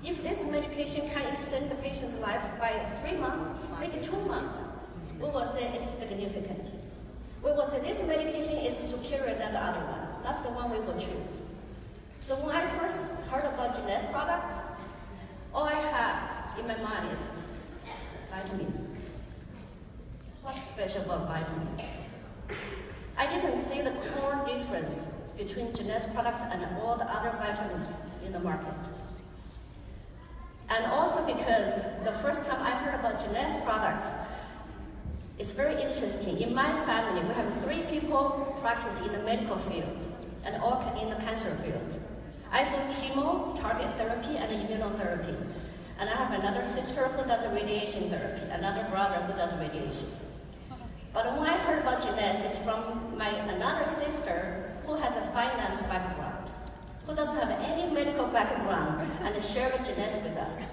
If this medication can extend the patient's life by 3 months, maybe 2 months, we will say it's significant. We will say this medication is superior than the other one. That's the one we will choose. So when I first heard about Jeunesse products, all I had in my mind is vitamins. What's special about vitamins? I didn't see the core difference between Jeunesse products and all the other vitamins in the market. And also because the first time I heard about Jeunesse products, it's very interesting. In my family, we have 3 people practice in the medical field and all in the cancer field. I do chemo, target therapy, and immunotherapy. And I have another sister who does radiation therapy, another brother who does radiation. But when I heard about Jeunesse, it's from my another sister who has a finance background, who doesn't have any medical background, and shared Jeunesse with us.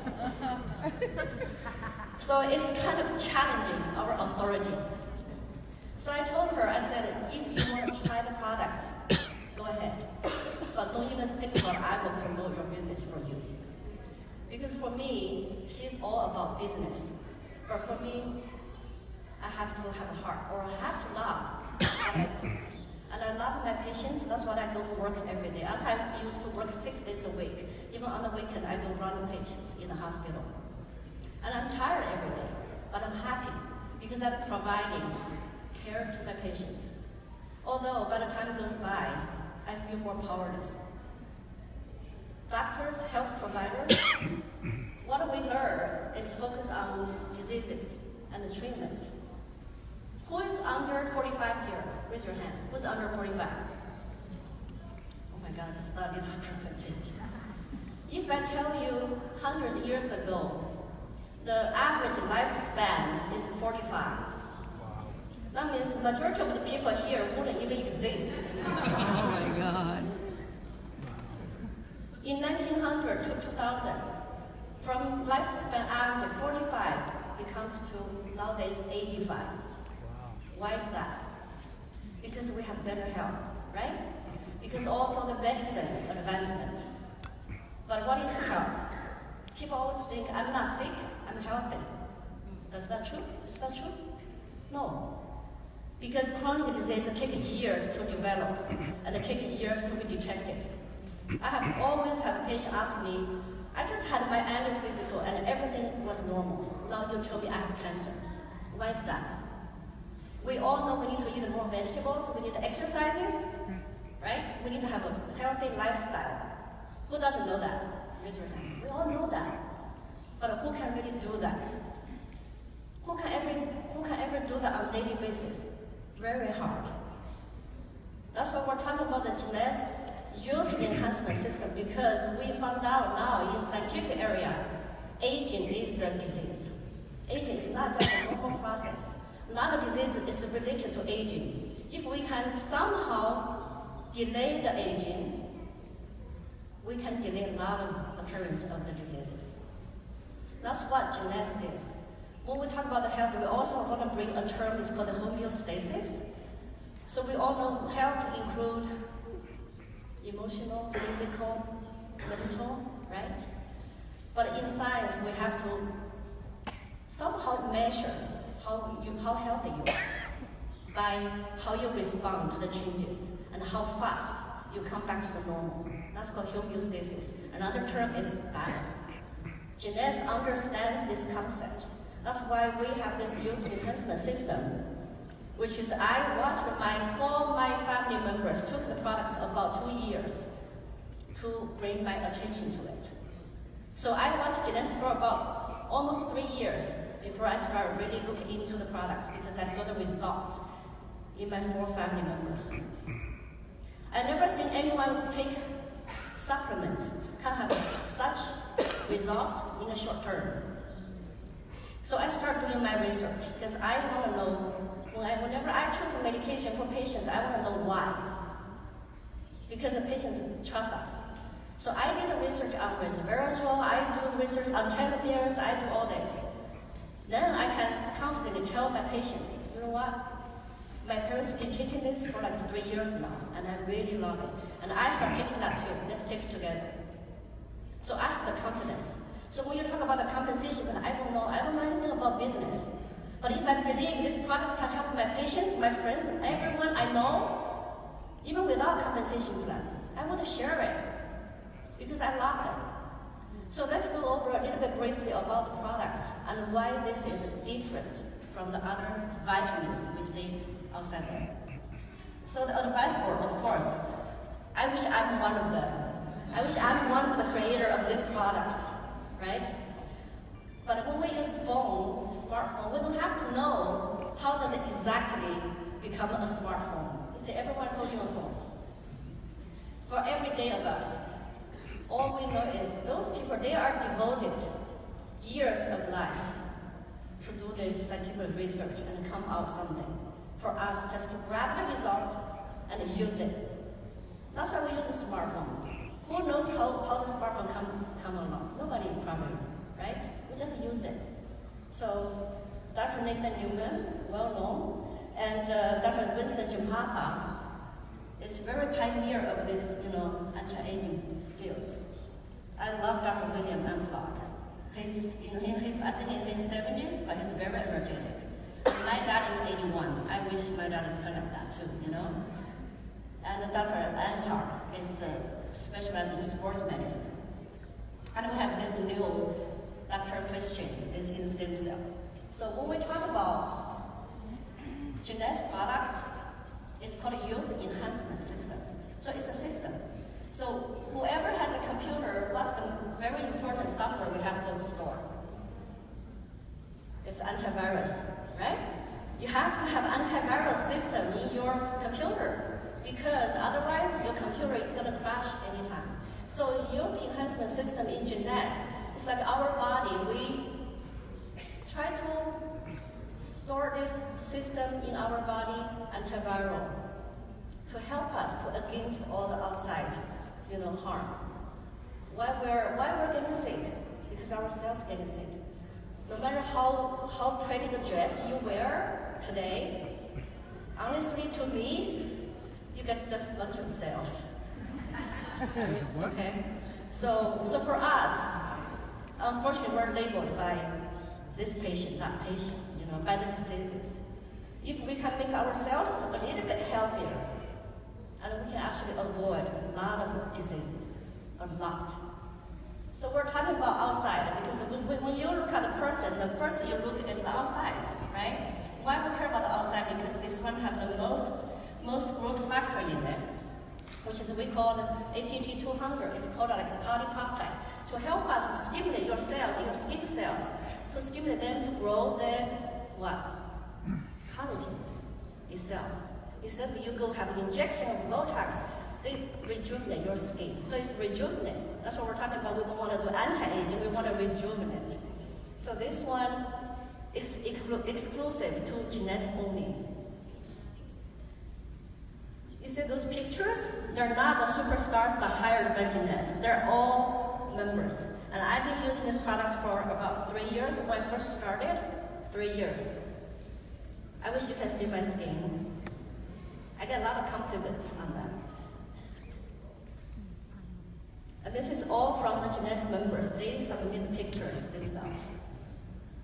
So it's kind of challenging our authority. So I told her, I said, if you want to try the products, go ahead. But don't even think about I will promote your business for you. Because for me, she's all about business. But for me, I have to have a heart, or I have to love. I like to. And I love my patients. That's why I go to work every day. As I used to work 6 days a week. Even on the weekend, I go run the patients in the hospital. And I'm tired every day, but I'm happy because I'm providing care to my patients. Although by the time goes by, I feel more powerless. Doctors, health providers, what we learn is focus on diseases and the treatment. Who is under 45 here? Raise your hand. Who's under 45? Oh my God, I just studied the percentage. If I tell you 100 years ago, the average lifespan is 45. Wow. That means the majority of the people here wouldn't even exist. Oh my God. In 1900 to 2000, from lifespan after 45, it comes to nowadays 85. Wow. Why is that? Because we have better health, right? Because also the medicine advancement. But what is health? People always think, I'm not sick, I'm healthy. Is that true? Is that true? No. Because chronic disease takes years to develop and it takes years to be detected. I have always had a patient ask me, I just had my annual physical and everything was normal. Now you tell me I have cancer. Why is that? We all know we need to eat more vegetables, we need exercises, right? We need to have a healthy lifestyle. Who doesn't know that? Raise your hand. We all know that. But who can really do that? Who can ever do that on a daily basis? Very hard. That's why we're talking about the Jeunesse youth enhancement system, because we found out now in scientific area, aging is a disease. Aging is not just a normal process. A lot of disease is related to aging. If we can somehow delay the aging, we can delay a lot of occurrence of the diseases. That's what Jeunesse is. When we talk about the health, we also want to bring a term, it's called the homeostasis. So we all know health include emotional, physical, mental, right? But in science, we have to somehow measure how healthy you are by how you respond to the changes and how fast you come back to the normal. That's called homeostasis. Another term is balance. Jeunesse understands this concept. That's why we have this youth enhancement system, which is I watched my family members took the products about 2 years to bring my attention to it. So I watched Jeunesse for about almost 3 years before I started really looking into the products because I saw the results in my 4 family members. I never seen anyone take supplements can have such results in the short term. So I started doing my research because I want to know, whenever I choose a medication for patients, I want to know why. Because the patients trust us. So I did the research on resveratrol, I do the research on telomeres, I do all this. Then I can confidently tell my patients, you know what? My parents have been taking this for like 3 years now, and I really love it. And I start taking that too. Let's take it together. So I lack the confidence. So when you talk about the compensation, I don't know anything about business. But if I believe these products can help my patients, my friends, everyone I know, even without compensation plan, I would share it because I love them. So let's go over a little bit briefly about the products and why this is different from the other vitamins we see outside there. So the advice board, of course, I wish I'm one of them. I wish I'm one of the creator of these products, right? But when we use phone, smartphone, we don't have to know how does it exactly become a smartphone. You see, everyone holding a phone. For every day of us, all we know is those people, they are devoted years of life to do this scientific research and come out something. For us just to grab the results and use it. That's why we use a smartphone. Who knows how the smartphone come along? Nobody probably, right? We just use it. So Dr. Nathan Newman, well known, and Dr. Vincent Jampapa is very pioneer of this, anti-aging field. I love Dr. William Amslock. He's, I think in his 70s, but he's very energetic. My dad is 81. I wish my dad is kind of that too, And Dr. Antar is specializing in sports medicine. And we have this new Dr. Christian is in stem cell. So when we talk about Jeunesse products, it's called youth enhancement system. So it's a system. So whoever has a computer, what's the very important software we have to install? It's antivirus, right? You have to have antivirus system in your computer because otherwise your computer is going to crash anytime. So youth enhancement system in Jeunesse, it's like our body, we try to store this system in our body, antiviral, to help us to against all the outside, harm. Why we're getting sick? Because our cells getting sick. No matter how pretty the dress you wear today, honestly, to me, you guys just a bunch of cells. Okay? So for us, unfortunately, we're labeled by this patient, that patient, by the diseases. If we can make ourselves a little bit healthier, and we can actually avoid a lot of diseases, a lot. So we're talking about outside, because when you look at the person, the first thing you look is the outside, right? Why we care about the outside? Because this one have the most growth factor in it, which is we call APT-200. It's called like a polypeptide to help us to stimulate your cells, your skin cells, to stimulate them to grow the collagen itself. Instead of you go have an injection of Botox, they rejuvenate your skin. So it's rejuvenate. That's what we're talking about. We don't want to do anti-aging, we want to rejuvenate. So this one is exclusive to Jeunesse only. You see those pictures? They're not the superstars that hired by Jeunesse. They're all members. And I've been using these products for about 3 years. When I first started, 3 years. I wish you can see my skin. I get a lot of compliments on that. And this is all from the Jeunesse members. They submit the pictures themselves.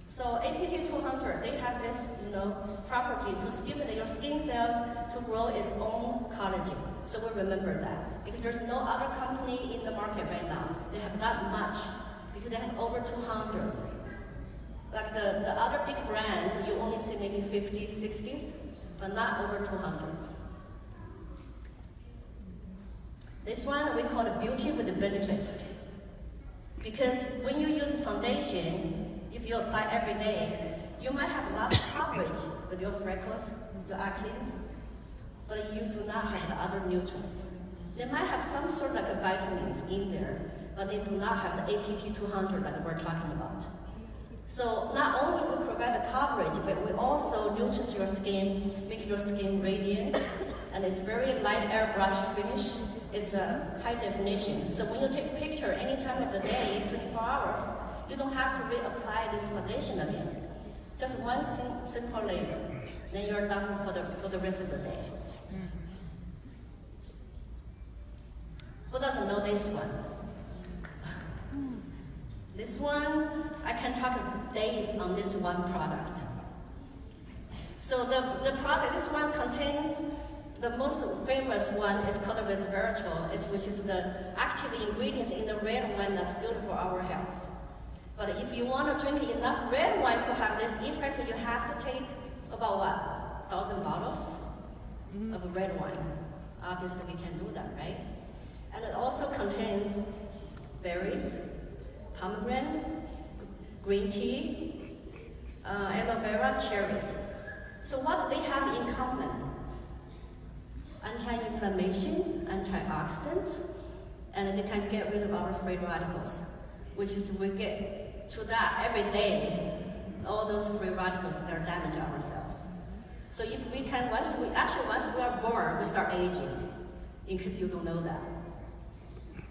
So APT-200, they have this, property to stimulate your skin cells to grow its own collagen. So we remember that because there's no other company in the market right now. They have that much because they have over 200. Like the other big brands, you only see maybe 50s, 60s, but not over 200s. This one we call it beauty with the benefits. Because when you use foundation, if you apply every day, you might have a lot of coverage with your freckles, your acne, but you do not have the other nutrients. They might have some sort of vitamins in there, but they do not have the APT-200 that we're talking about. So not only we provide the coverage, but we also nutrient your skin, make your skin radiant, and it's very light airbrush finish. It's a high definition. So when you take a picture any time of the day, 24 hours, you don't have to reapply this foundation again. Just one simple layer, then you're done for the rest of the day. Who doesn't know this one? This one, I can talk days on this one product. So the product, this one contains the most famous one is called resveratrol, which is the active ingredients in the red wine that's good for our health. But if you want to drink enough red wine to have this effect, you have to take about what? 1,000 bottles of red wine. Obviously, we can do that, right? And it also contains berries, pomegranate, green tea, aloe vera, cherries. So what do they have in common? Anti-inflammation, antioxidants, and they can get rid of our free radicals, which is we get to that every day. All those free radicals that damage our cells. So if we can, once we are born, we start aging, in case you don't know that.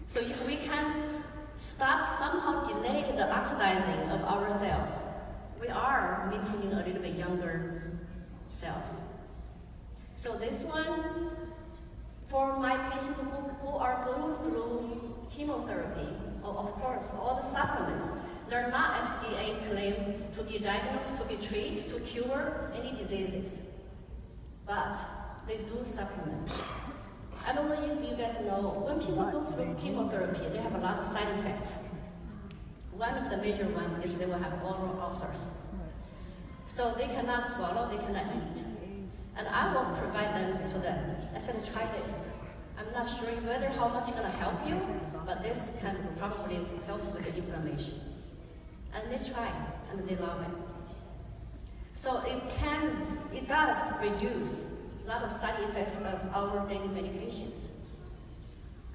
So if we can stop, somehow delay the oxidizing of our cells, we are maintaining a little bit younger cells. So this one, for my patients who are going through chemotherapy, of course, all the supplements, they're not FDA claimed to be diagnosed, to be treated, to cure any diseases. But they do supplement. I don't know if you guys know, when people go through chemotherapy, they have a lot of side effects. One of the major ones is they will have oral ulcers. So they cannot swallow, they cannot eat. And I will provide them to them. I said, try this. I'm not sure whether how much it's gonna help you, but this can probably help with the inflammation. And they try, and they love it. So it does reduce a lot of side effects of our daily medications.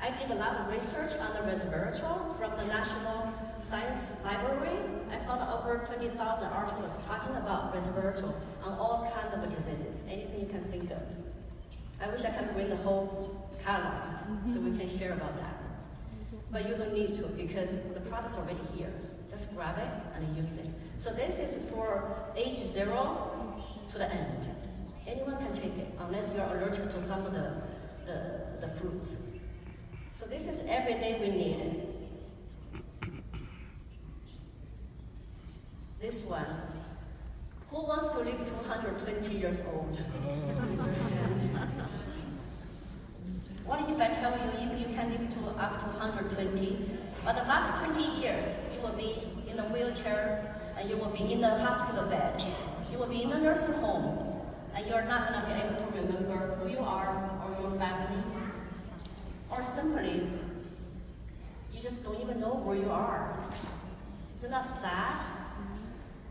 I did a lot of research on the resveratrol from the National Science Library. I found over 20,000 articles talking about resveratrol on all kinds of diseases, anything you can think of. I wish I could bring the whole catalog so we can share about that. But you don't need to because the product's already here. Just grab it and use it. So this is for age 0 to the end. Anyone can take it unless you're allergic to some of the fruits. So this is every day we need it. This one. Who wants to live to 120 years old? Raise your hand. What if I tell you if you can live to up to 120, but the last 20 years you will be in a wheelchair and you will be in a hospital bed, you will be in a nursing home, and you're not going to be able to remember who you are or your family, or simply you just don't even know where you are. Isn't that sad?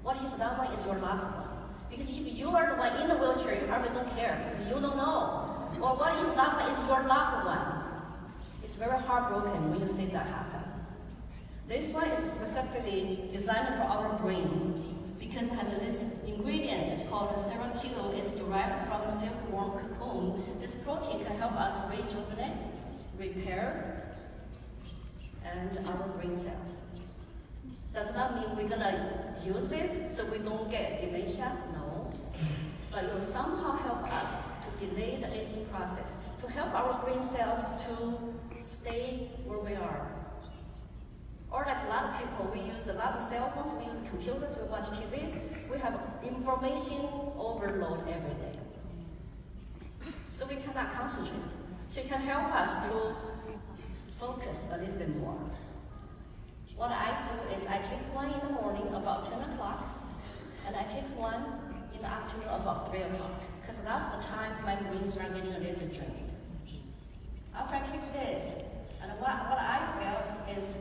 What if that one is your loved one? Because if you are the one in the wheelchair, you probably don't care because you don't know. Or what if that one is your loved one? It's very heartbroken when you see that happen. This one is specifically designed for our brain because it has this ingredient called serotol. It's derived from a silkworm cocoon. This protein can help us rejuvenate, repair, and our brain cells. Does that mean we're gonna use this so we don't get dementia? No. But it will somehow help us to delay the aging process, to help our brain cells to stay where we are. Or like a lot of people, we use a lot of cell phones, we use computers, we watch TVs, we have information overload every day. So we cannot concentrate. So it can help us to focus a little bit more. What I do is I take one in the morning about 10 o'clock, and I take one in the afternoon about 3 o'clock, because that's the time my brain starts getting a little bit drained. After I take this, and what I felt is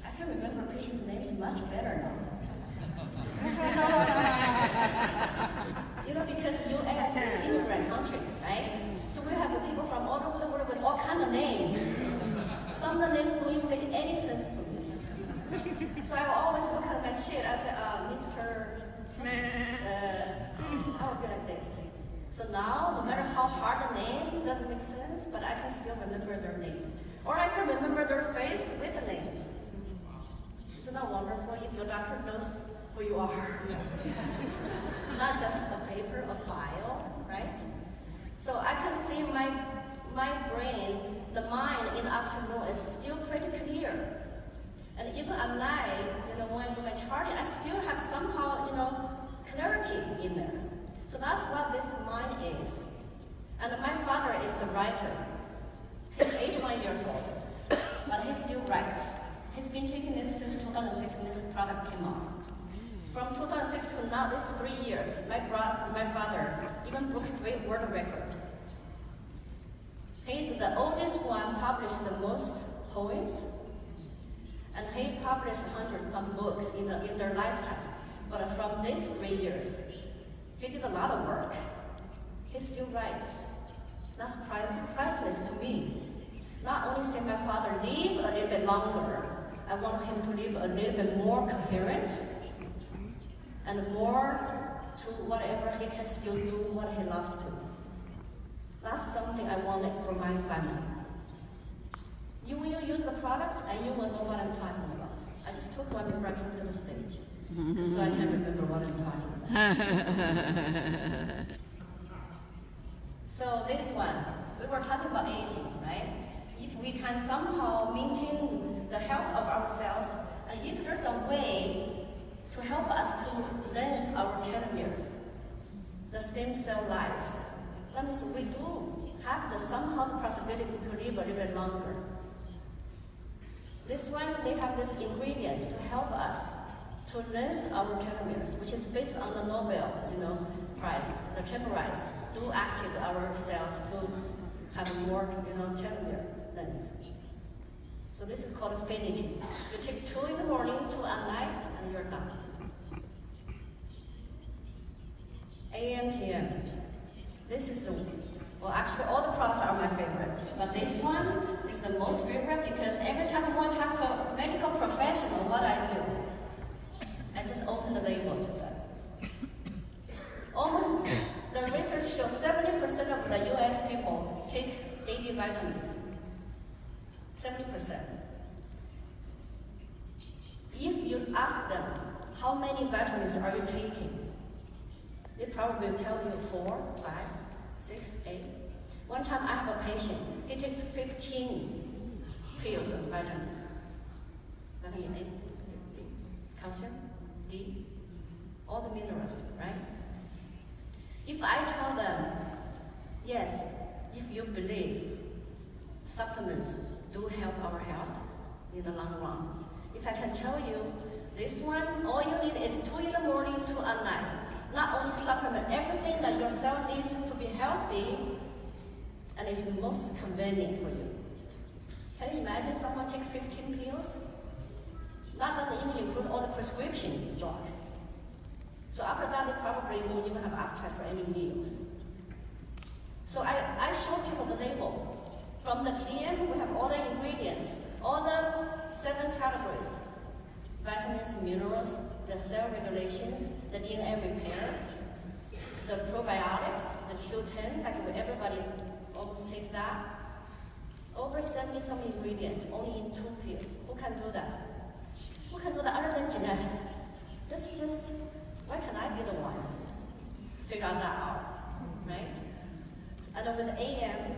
I can remember patients' names much better now. Because U.S. is an immigrant country, right? So we have people from all over the world with all kinds of names. Some of the names don't even make any sense to me. So I will always look at my sheet. I say, Mr. I would be like this. So now, no matter how hard the name doesn't make sense, but I can still remember their names. Or I can remember their face with the names. Isn't that wonderful if your doctor knows who you are? Not just a paper, a file, right? So I can see my brain, the mind in the afternoon is still pretty clear. And even at night, I do my charting, I still have somehow, clarity in there. So that's what this mind is. And my father is a writer. He's 81 years old, but he still writes. He's been taking this since 2006 when this product came out. From 2006 to now, this 3 years, my father even broke 3 world records. He's the oldest one, published the most poems, and he published hundreds of books in their lifetime. But from these 3 years, he did a lot of work. He still writes. That's priceless to me. Not only say my father live a little bit longer, I want him to live a little bit more coherent and more to whatever he can still do what he loves to. That's something I wanted for my family. You will use the products and you will know what I'm talking about. I just took one before I came to the stage, so I can remember what I'm talking about. So this one, we were talking about aging, right? If we can somehow maintain the health of ourselves, and if there's a way to help us to lengthen our telomeres, the stem cell lives, that means we do have somehow the possibility to live a little bit longer. This one, they have these ingredients to help us to lengthen our telomeres, which is based on the Nobel, Prize. The telomeres do activate our cells to have more, telomere length. So this is called affinity. You take 2 in the morning, 2 at night, and you're done. AM, PM. This is actually all the products are my favorites, but this one is the most favorite because every time I want to talk to a medical professional, what I do, I just open the label to them. Almost, the research shows 70% of the US people take daily vitamins. 70%. If you ask them, how many vitamins are you taking? They probably will tell you 4, 5, 6, 8. One time I have a patient, he takes 15 pills of vitamins. Vitamin A, D, calcium, D, all the minerals, right? If I tell them, yes, if you believe supplements do help our health in the long run, if I can tell you this one, all you need is 2 in the morning, 2 at night. Not only supplement everything that your cell needs to be healthy, and it's most convenient for you. Can you imagine someone take 15 pills? That doesn't even include all the prescription drugs. So after that, they probably won't even have appetite for any meals. So I show people the label. From the PM, we have all the ingredients, all the 7 categories. Vitamins, minerals, the cell regulations, the DNA repair, the probiotics, the Q10, like everybody almost take that. Over 70-some ingredients, only in 2 pills. Who can do that? Who can do that other than Jeunesse? This is just, why can't I be the one? Figure that out, right? And with the AM,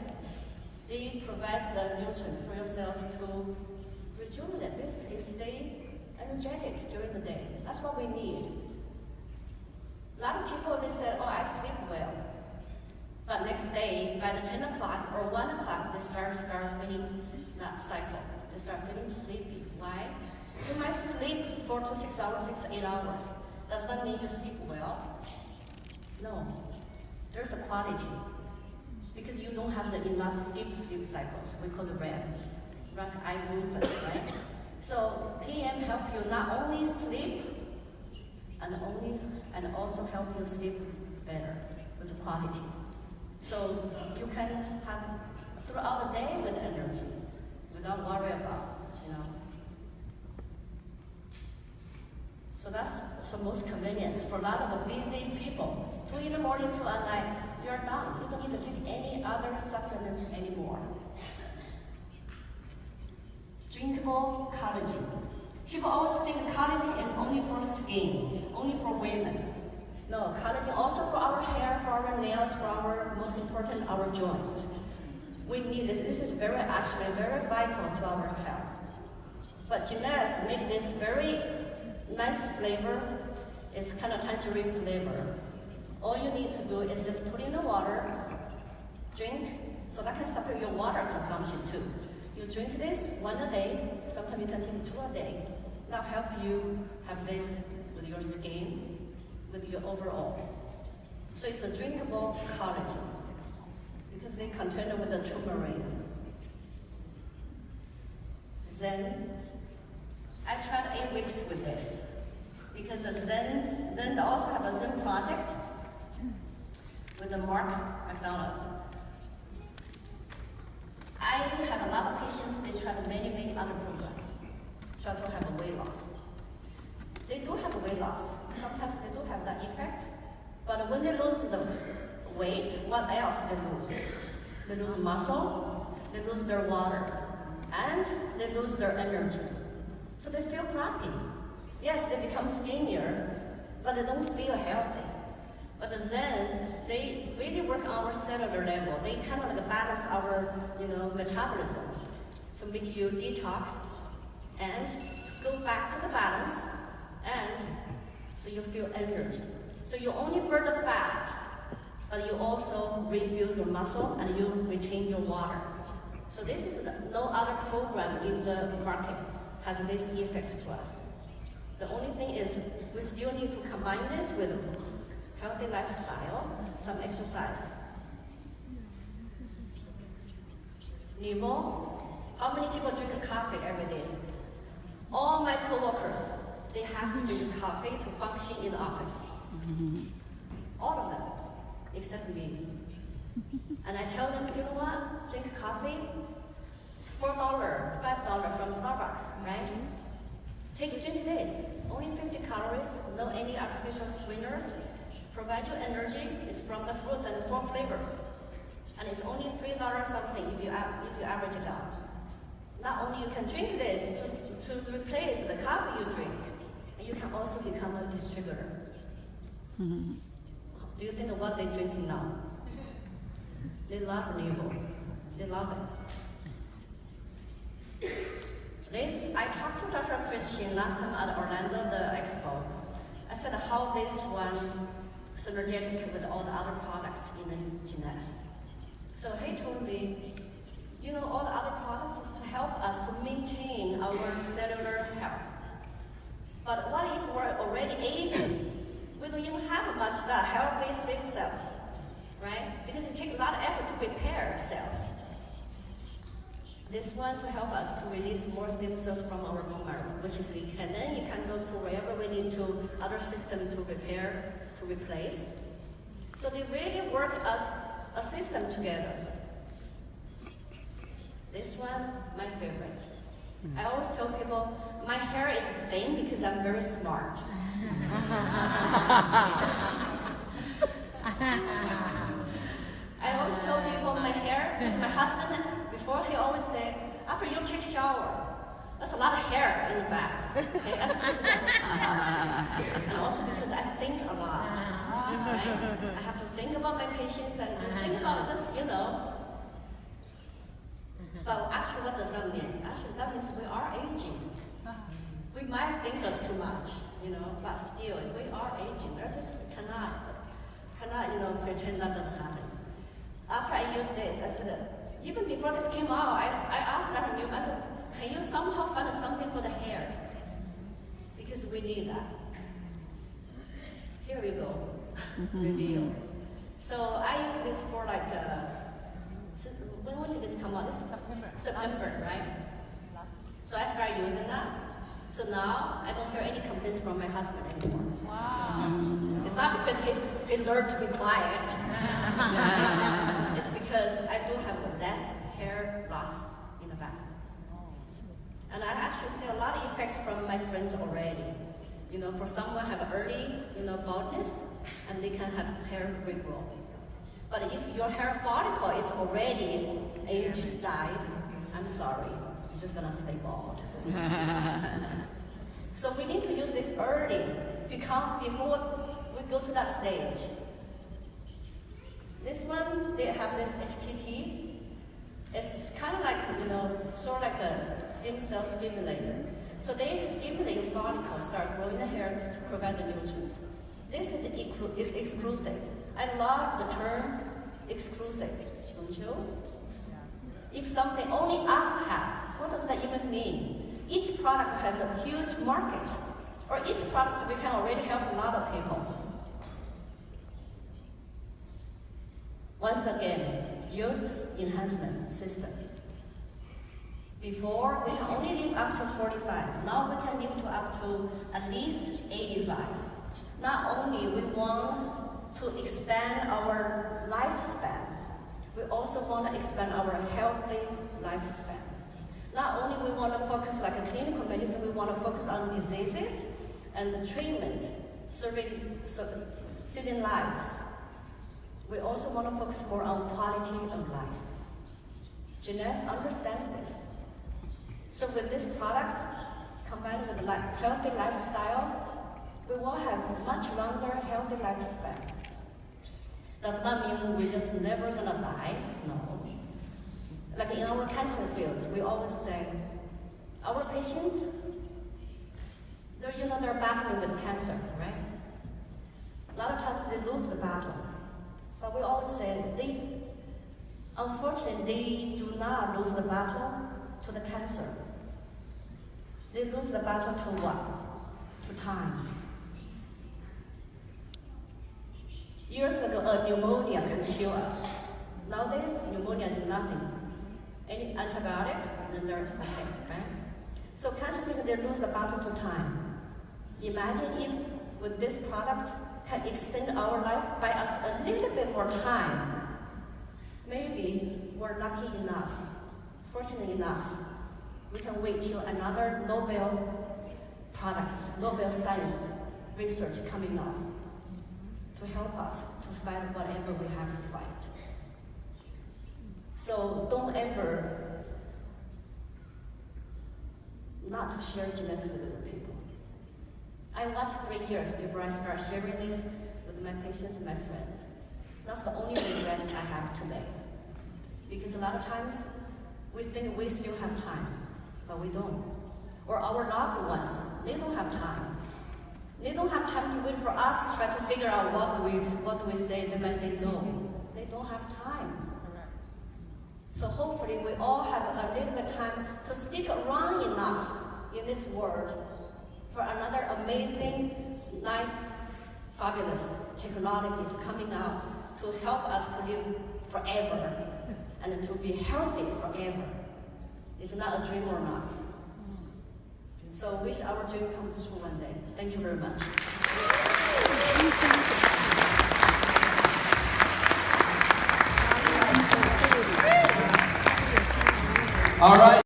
they provide the nutrients for your cells to rejuvenate, basically stay energetic during the day. That's what we need. A lot of people, they said, oh, I sleep well. But next day, by the 10 o'clock or 1 o'clock, they start feeling that cycle. They start feeling sleepy. Why? You might sleep 4 to 6 hours, 6 to 8 hours. Does that mean you sleep well? No. There's a quality. Because you don't have enough deep sleep cycles. We call the REM. Rapid eye movement, right? So PM help you not only sleep, and also help you sleep better with the quality. So you can have throughout the day with energy, without worry about, So that's the most convenience for a lot of busy people. 2 in the morning, 2 at night, you're done. You don't need to take any other supplements anymore. Drinkable collagen. People always think collagen is only for skin, only for women. No, collagen also for our hair, for our nails, for our, most important, our joints. We need this. This is actually very vital to our health. But Jeunesse make this very nice flavor. It's kind of tangerine flavor. All you need to do is just put in the water, drink, so that can support your water consumption too. You drink this one a day, sometimes you can take 2 a day. That help you have this with your skin, with your overall. So it's a drinkable collagen because they contain it with the turmeric. Then I tried 8 weeks with this because then they also have a Zen project with the Mark McDonald's. I have a lot of patients, they tried many other programs, try to have a weight loss. They do have a weight loss. Sometimes they do have that effect, but when they lose the weight, what else they lose? They lose muscle, they lose their water, and they lose their energy. So they feel crappy. Yes, they become skinnier, but they don't feel healthy. But the Zen, they really work on our cellular level. They kind of like balance our, metabolism. So make you detox and to go back to the balance, and so you feel energy. So you only burn the fat, but you also rebuild your muscle and you retain your water. So this is no other program in the market has this effect to us. The only thing is we still need to combine this with healthy lifestyle, some exercise. Niveau, how many people drink coffee every day? All my coworkers, they have to drink coffee to function in the office. All of them, except me. And I tell them, you know what? Drink coffee, $4, $5 from Starbucks, right? Drink this, only 50 calories, no any artificial sweeteners. Provide you energy, it's from the fruits and 4 flavors. And it's only $3 something if you average it out. Not only you can drink this to replace the coffee you drink, and you can also become a distributor. Do you think of what they're drinking now? They love Nebo. They love it. This, I talked to Dr. Christian last time at Orlando, the expo. I said how this one synergetic with all the other products in the Jeunesse. So he told me, all the other products is to help us to maintain our cellular health. But what if we're already aging? We don't even have much that healthy stem cells, right? Because it takes a lot of effort to repair cells. This one to help us to release more stem cells from our bone marrow, which is then you can go to wherever we need to, other system to repair, to replace. So they really work as a system together. This one, my favorite. I always tell people, my hair is thin because I'm very smart. I always tell people my hair, because my husband, before he always say, after you take shower, that's a lot of hair in the bath. Okay? That's because I'm smart. And also because I think a lot. Right? I have to think about my patients and think about just, But actually, what does that mean? Actually, that means we are aging. We might think of too much, but still, we are aging. There's just cannot, pretend that doesn't happen. After I used this, I said, even before this came out, I asked Dr. Newman, I said, can you somehow find something for the hair? Because we need that. Here we go, reveal. So I use this for when did this come out? This September, right? So I started using that. So now I don't hear any complaints from my husband anymore. Wow. It's not because he learned to be quiet. It's because I do have less hair loss in the bath. And I actually see a lot of effects from my friends already. For someone have early, baldness, and they can have hair regrow. But if your hair follicle is already aged, died, I'm sorry, you're just gonna stay bald. So we need to use this early, before we go to that stage. This one, they have this HPT. It's kind of like, sort of like a stem cell stimulator. So they stimulate follicles, start growing the hair to provide the nutrients. This is exclusive. I love the term exclusive, don't you? If something only us have, what does that even mean? Each product has a huge market, or each product we can already help a lot of people. Once again, youth enhancement system. Before, we can only live up to 45. Now we can live to up to at least 85. Not only we want to expand our lifespan, we also want to expand our healthy lifespan. Not only we want to focus like a clinical medicine, we want to focus on diseases and the treatment, saving lives. We also want to focus more on quality of life. Jeunesse understands this. So with these products, combined with a healthy lifestyle, we will have much longer healthy lifespan. Does not mean we're just never gonna die, no. Like in our cancer fields, we always say, our patients, they're battling with cancer, right? A lot of times they lose the battle. But we always say, unfortunately, they do not lose the battle to the cancer. They lose the battle to what? To time. Years ago, a pneumonia can kill us. Nowadays, pneumonia is nothing. Any antibiotic, then they're okay, right? So cancer patients, they lose the battle to time. Imagine if with these products can extend our life by us a little bit more time. Maybe we're lucky enough, fortunate enough, we can wait till another Nobel products, Nobel science research coming out to help us to fight whatever we have to fight. So don't ever not to share Jeunesse with other people. I watched 3 years before I start sharing this with my patients and my friends. That's the only regrets I have today. Because a lot of times, we think we still have time, but we don't. Or our loved ones, they don't have time. They don't have time to wait for us to try to figure out what do we say. They might say no. They don't have time. So hopefully we all have a little bit of time to stick around enough in this world for another amazing, nice, fabulous technology to coming out to help us to live forever and to be healthy forever. It's not a dream or not. So wish our dream comes true one day. Thank you very much. All right.